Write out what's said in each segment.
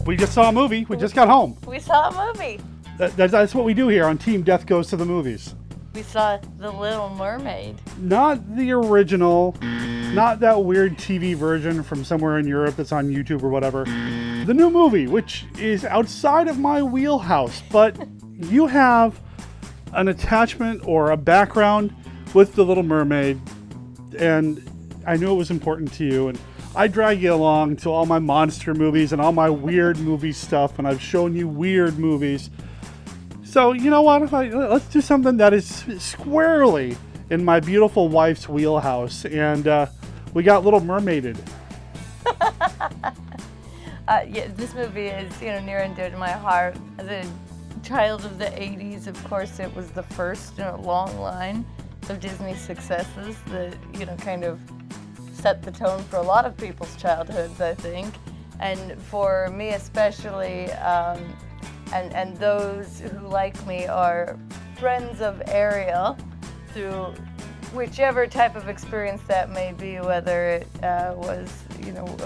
We just saw a movie. We just got home. We saw a movie. That's what we do here on Team Deth Goes to the Movies. We saw The Little Mermaid. Not the original, not that weird TV version from somewhere in Europe that's on YouTube or whatever. The new movie, which is outside of my wheelhouse, but you have an attachment or a background with The Little Mermaid, and I knew it was important to you, and I drag you along to all my monster movies and all my weird movie stuff, and I've shown you weird movies. So, you know what? Let's do something that is squarely in my beautiful wife's wheelhouse, and we got Little Mermaided. Yeah, this movie is, near and dear to my heart. As a child of the 80s, of course, it was the first in a long line of Disney successes that, kind of set the tone for a lot of people's childhoods, I think. And for me especially, and those who like me are friends of Ariel through whichever type of experience that may be, whether it was,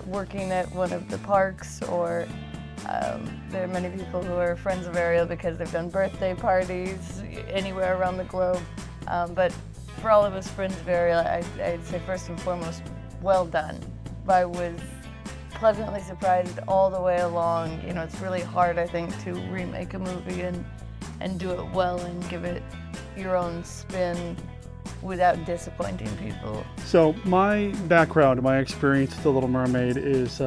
working at one of the parks, or there are many people who are friends of Ariel because they've done birthday parties anywhere around the globe. But for all of us friends of Ariel, I'd say first and foremost, well done. I was pleasantly surprised all the way along. It's really hard, I think, to remake a movie and do it well and give it your own spin without disappointing people. So my background, my experience with The Little Mermaid is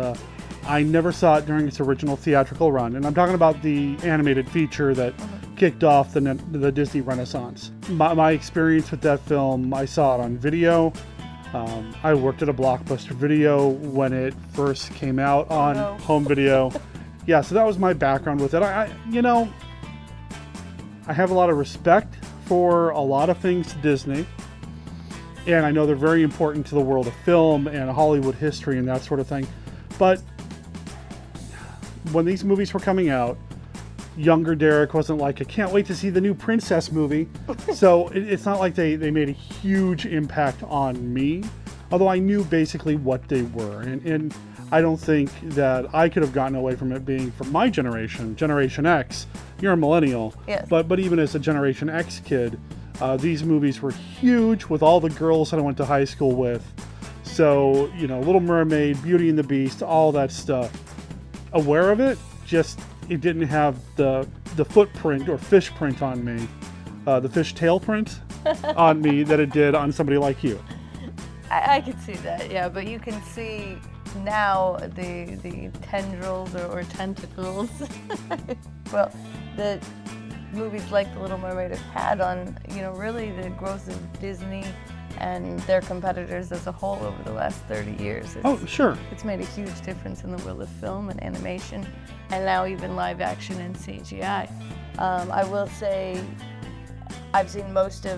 I never saw it during its original theatrical run, and I'm talking about the animated feature that kicked off the Disney Renaissance. My experience with that film, I saw it on video. I worked at a Blockbuster Video when it first came out on home video. Yeah, so that was my background with it. I have a lot of respect for a lot of things Disney, and I know they're very important to the world of film and Hollywood history and that sort of thing. But when these movies were coming out, younger Derek wasn't like, I can't wait to see the new princess movie. So it's not like they made a huge impact on me, although I knew basically what they were. And I don't think that I could have gotten away from it being from my generation, Generation X. You're a millennial. Yes. But even as a Generation X kid, these movies were huge with all the girls that I went to high school with. So, Little Mermaid, Beauty and the Beast, all that stuff. Aware of it, just it didn't have the footprint or fish print on me, the fish tail print on me that it did on somebody like you. I could see that, yeah, but you can see now the tendrils or tentacles. Well, the movies like The Little Mermaid have had on, really the growth of Disney and their competitors as a whole over the last 30 years. Sure. It's made a huge difference in the world of film and animation, and now even live action and CGI. I will say I've seen all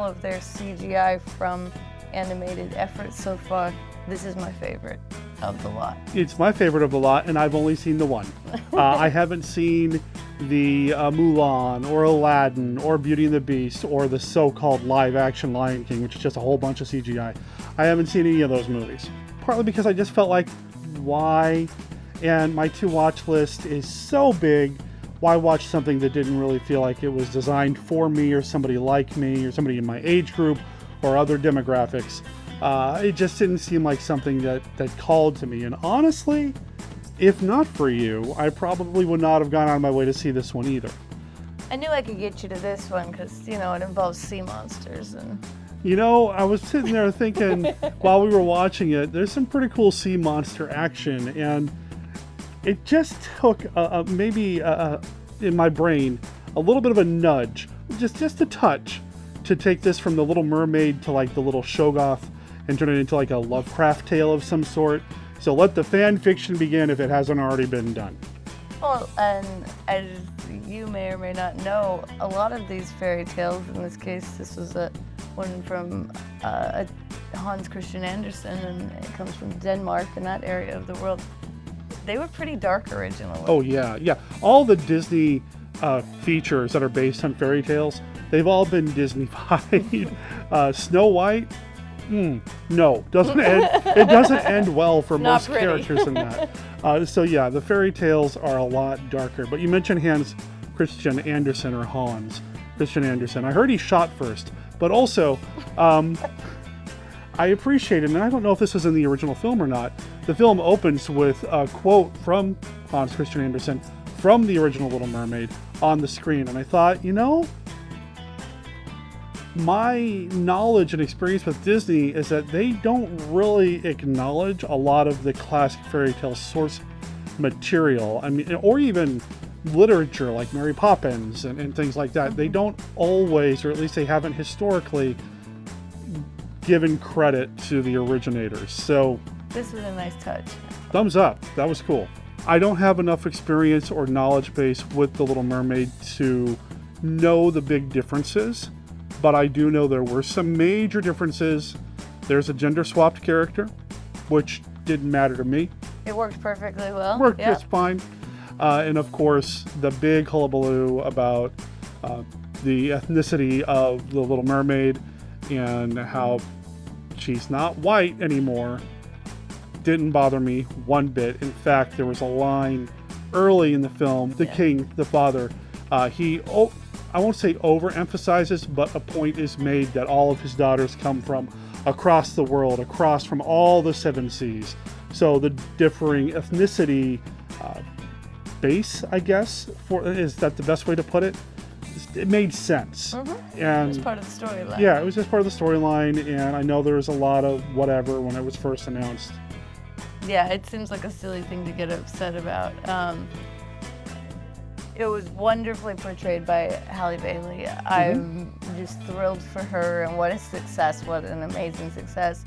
of their CGI from animated efforts so far. This is my favorite of the lot. It's my favorite of the lot, and I've only seen the one. I haven't seen the Mulan or Aladdin or Beauty and the Beast or the so-called live-action Lion King, which is just a whole bunch of CGI. I haven't seen any of those movies, partly because I just felt like, why? And my to-watch list is so big, why watch something that didn't really feel like it was designed for me or somebody like me or somebody in my age group or other demographics? It just didn't seem like something that called to me. And honestly, if not for you, I probably would not have gone out of my way to see this one either. I knew I could get you to this one because, it involves sea monsters. And I was sitting there thinking while we were watching it, there's some pretty cool sea monster action. And it just took maybe in my brain a little bit of a nudge, just a touch, to take this from The Little Mermaid to like the Little Shoggoth and turn it into like a Lovecraft tale of some sort. So let the fan fiction begin if it hasn't already been done. Well, and as you may or may not know, a lot of these fairy tales, in this case, this was one from Hans Christian Andersen, and it comes from Denmark and that area of the world. They were pretty dark originally. Oh, yeah. All the Disney features that are based on fairy tales, they've all been Disney-fied. Snow White, No, doesn't end. It doesn't end well for Not most pretty. characters in that. So yeah, the fairy tales are a lot darker. But you mentioned Hans Christian Andersen or Hans Christian Andersen. I heard he shot first, but also I appreciate it, and I don't know if this was in the original film or not. The film opens with a quote from Hans Christian Andersen from the original Little Mermaid on the screen, and I thought, my knowledge and experience with Disney is that they don't really acknowledge a lot of the classic fairy tale source material. I mean, or even literature like Mary Poppins and things like that. They don't always, or at least they haven't historically, given credit to the originators. So This was a nice touch. thumbs up. That was cool. I don't have enough experience or knowledge base with The Little Mermaid to know the big differences, but I do know there were some major differences. There's a gender-swapped character, which didn't matter to me. It worked perfectly well. Worked just fine. And of course, the big hullabaloo about the ethnicity of The Little Mermaid and how she's not white anymore didn't bother me one bit. In fact, there was a line early in the film, the king, the father, he, I won't say overemphasizes, but a point is made that all of his daughters come from across the world, across from all the seven seas. So the differing ethnicity base, I guess, is that the best way to put it? It made sense. It And was part of the storyline. yeah, it was just part of the storyline, and I know there was a lot of whatever when it was first announced. Yeah, it seems like a silly thing to get upset about. It was wonderfully portrayed by Halle Bailey. I'm just thrilled for her, and what a success, what an amazing success.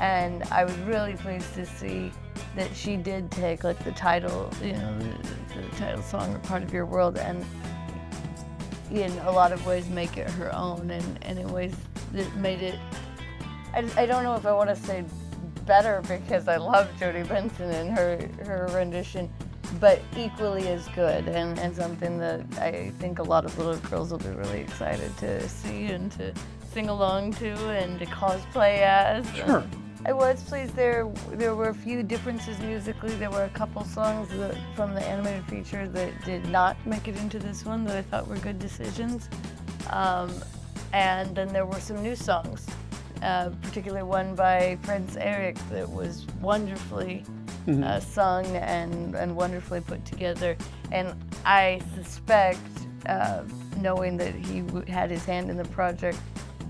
And I was really pleased to see that she did take like the title, the title song or Part of Your World, and in a lot of ways make it her own, and in ways that made it, I don't know if I want to say better, because I love Jodie Benson and her rendition, but equally as good, and something that I think a lot of little girls will be really excited to see and to sing along to and to cosplay as. Sure. I was pleased there were a few differences musically. There were a couple songs from the animated feature that did not make it into this one that I thought were good decisions. And then there were some new songs, particularly one by Prince Eric that was wonderfully sung and wonderfully put together. And I suspect, knowing that he had his hand in the project,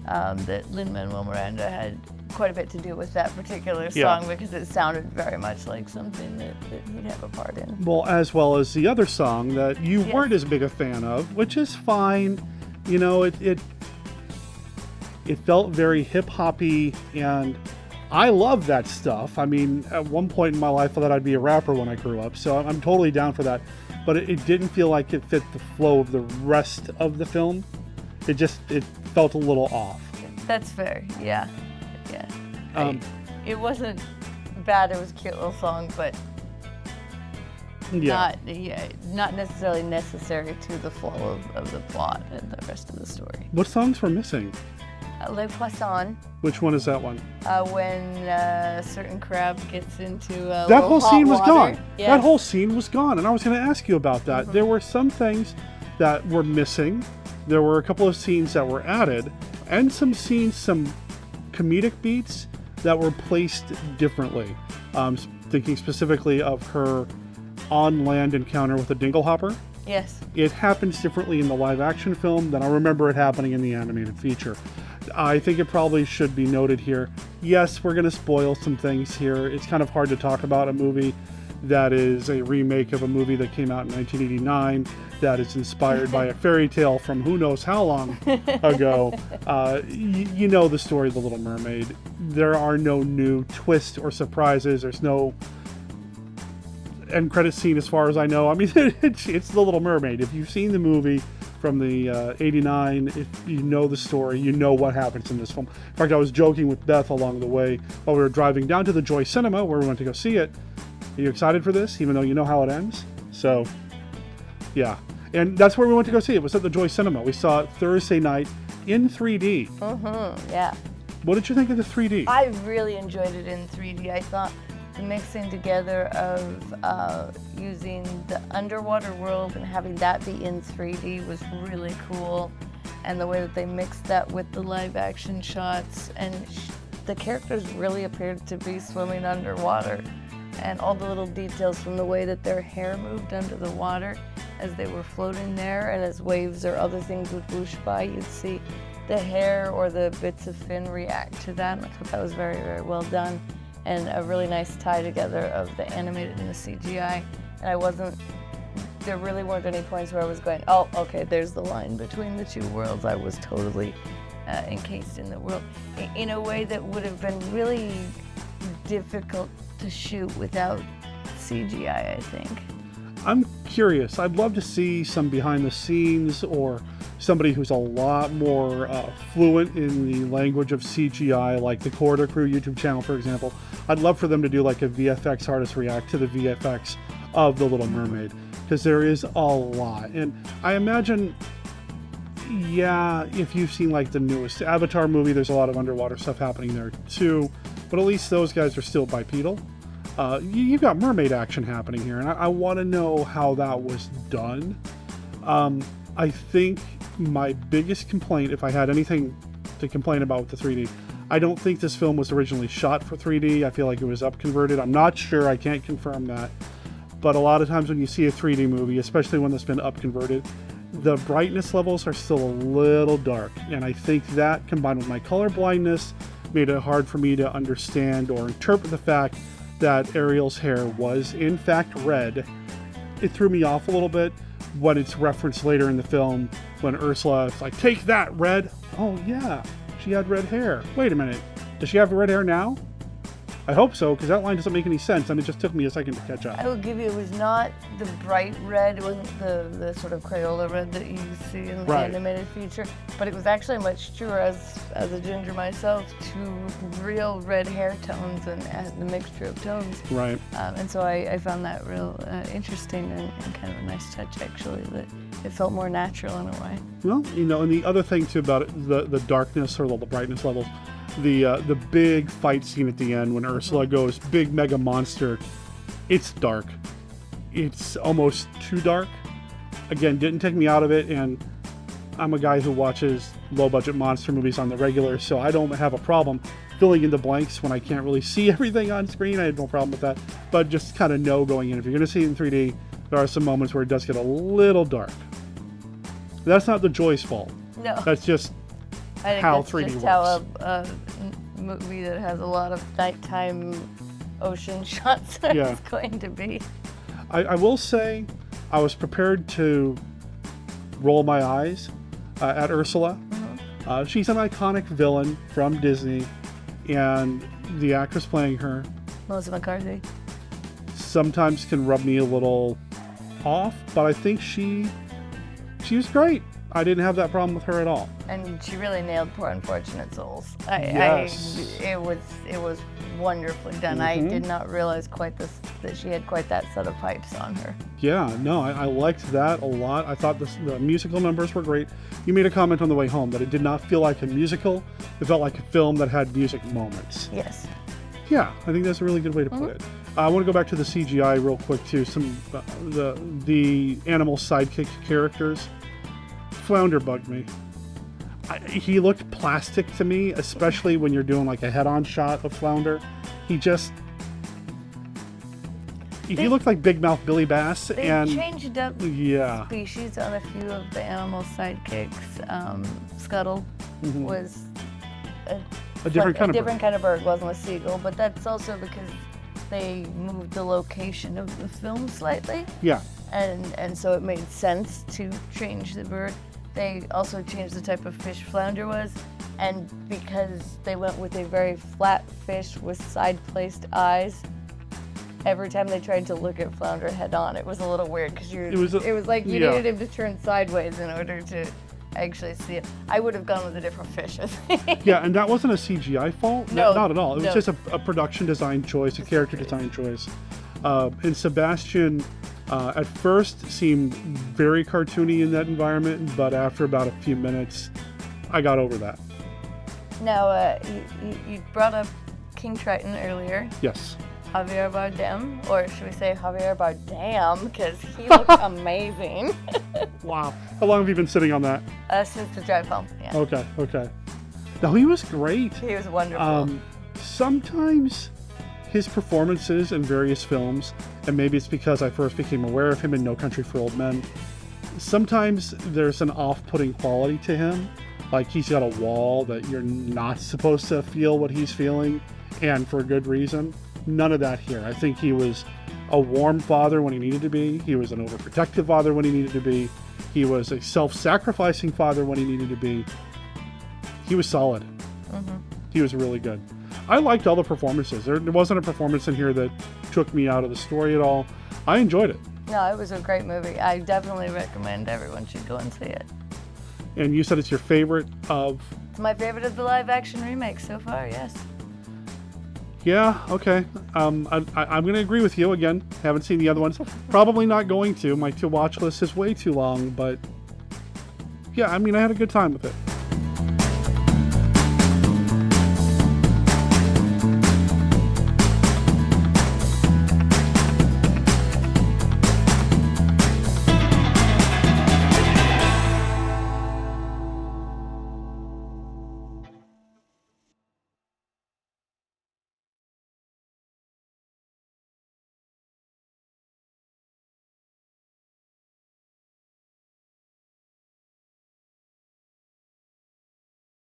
that Lin-Manuel Miranda had quite a bit to do with that particular song, because it sounded very much like something that he'd have a part in. Well, as well as the other song that you weren't as big a fan of, which is fine. It felt very hip-hoppy, and I love that stuff. I mean, at one point in my life, I thought I'd be a rapper when I grew up, so I'm totally down for that. But it didn't feel like it fit the flow of the rest of the film. It felt a little off. That's fair, yeah. It wasn't bad, it was a cute little song, but not necessarily necessary to the flow of the plot and the rest of the story. What songs were missing? Le Poisson, Which one is that one? when a certain crab gets into That whole scene was gone. Yes. That whole scene was gone, and I was going to ask you about that. There were some things that were missing. There were a couple of scenes that were added, and some scenes, some comedic beats that were placed differently. Thinking specifically of her on-land encounter with the Dinglehopper. Yes. It happens differently in the live-action film than I remember it happening in the animated feature. I think it probably should be noted here. Yes, we're going to spoil some things here. It's kind of hard to talk about a movie that is a remake of a movie that came out in 1989 that is inspired by a fairy tale from who knows how long ago. You know the story of The Little Mermaid. There are no new twists or surprises. There's no end credit scene as far as I know. I mean, it's The Little Mermaid. If you've seen the movie from the 89, if you know the story, you know what happens in this film. In fact, I was joking with Beth along the way while we were driving down to the Joy Cinema where we went to go see it. Are you excited for this, even though you know how it ends? So, yeah. And that's where we went to go see it. It was at the Joy Cinema. We saw it Thursday night in 3D. Yeah. What did you think of the 3D? I really enjoyed it in 3D. I thought the mixing together of using the underwater world and having that be in 3D was really cool. And the way that they mixed that with the live action shots. And the characters really appeared to be swimming underwater. And all the little details from the way that their hair moved under the water as they were floating there, and as waves or other things would whoosh by, you'd see the hair or the bits of fin react to that. And I thought that was very, very well done, and a really nice tie together of the animated and the CGI. And there really weren't any points where I was going, oh, okay, there's the line between the two worlds. I was totally encased in the world in a way that would have been really difficult to shoot without CGI, I think. I'm curious. I'd love to see some behind the scenes, or somebody who's a lot more fluent in the language of CGI, like the Corridor Crew YouTube channel, for example. I'd love for them to do like a VFX artist react to the VFX of The Little Mermaid, because there is a lot. And I imagine, yeah, if you've seen like the newest Avatar movie, there's a lot of underwater stuff happening there too, but at least those guys are still bipedal. You've got mermaid action happening here, and I want to know how that was done. I think my biggest complaint, if I had anything to complain about with the 3D, I don't think this film was originally shot for 3D. I feel like it was up-converted. I'm not sure. I can't confirm that. But a lot of times when you see a 3D movie, especially one that's been up-converted, the brightness levels are still a little dark. And I think that, combined with my color blindness, made it hard for me to understand or interpret the fact that Ariel's hair was in fact red. It threw me off a little bit when it's referenced later in the film when Ursula is like, take that, red. Oh yeah, she had red hair. Wait a minute, does she have red hair now? I hope so, because that line doesn't make any sense, and it just took me a second to catch up. I will give you, it was not the bright red, it wasn't the sort of Crayola red that you see in the animated feature, but it was actually much truer, as a ginger myself, to real red hair tones and the mixture of tones. Right. And so I found that real interesting and kind of a nice touch, actually, that it felt more natural in a way. Well, you know, and the other thing too about it, the darkness or the brightness levels, the big fight scene at the end when Ursula goes big mega monster, it's dark. It's almost too dark. Again, didn't take me out of it, and I'm a guy who watches low budget monster movies on the regular, so I don't have a problem filling in the blanks when I can't really see everything on screen. I had no problem with that, but just kind of know going in, if you're going to see it in 3D, there are some moments where it does get a little dark. That's not the Joy's fault. No. That's just I think how that's 3D just works. how a movie that has a lot of nighttime ocean shots is going to be. I will say I was prepared to roll my eyes at Ursula. Mm-hmm. She's an iconic villain from Disney, and the actress playing her, Melissa McCarthy, sometimes can rub me a little off, but I think she was great. I didn't have that problem with her at all. And she really nailed Poor Unfortunate Souls. It was wonderfully done. Mm-hmm. I did not realize that she had quite that set of pipes on her. Yeah, no, I liked that a lot. I thought the musical numbers were great. You made a comment on the way home that it did not feel like a musical. It felt like a film that had music moments. Yes. Yeah, I think that's a really good way to put it. I want to go back to the CGI real quick too. Some the animal sidekick characters. Flounder bugged me. He looked plastic to me, especially when you're doing like a head-on shot of Flounder. He looked like Big Mouth Billy Bass. They changed up species on a few of the animal sidekicks. Scuttle was a different kind of bird. Wasn't a seagull, but that's also because they moved the location of the film slightly. Yeah. And so it made sense to change the bird. They also changed the type of fish Flounder was, and because they went with a very flat fish with side-placed eyes, every time they tried to look at Flounder head-on, it was a little weird because it was like you needed him to turn sideways in order to actually see it. I would have gone with a different fish, I think. Yeah, and that wasn't a CGI fault. No, not at all. It was just a production design choice, a character design choice. And Sebastian, at first, seemed very cartoony in that environment, but after about a few minutes, I got over that. Now, you brought up King Triton earlier. Yes. Javier Bardem, or should we say Javier Bardem, because he looks amazing. Wow. How long have you been sitting on that? Since the drive home, yeah. Okay. No, he was great. He was wonderful. Sometimes his performances in various films, and maybe it's because I first became aware of him in No Country for Old Men, sometimes there's an off-putting quality to him. Like he's got a wall that you're not supposed to feel what he's feeling, and for a good reason. None of that here. I think he was a warm father when he needed to be. He was an overprotective father when he needed to be. He was a self-sacrificing father when he needed to be. He was solid. Mm-hmm. He was really good. I liked all the performances. There wasn't a performance in here that took me out of the story at all. I enjoyed it. No, it was a great movie. I definitely recommend everyone should go and see it. And you said it's your favorite of... It's my favorite of the live-action remakes so far, yes. Yeah, okay. I'm going to agree with you again. Haven't seen the other ones. Probably not going to. My to-watch list is way too long, but... Yeah, I mean, I had a good time with it.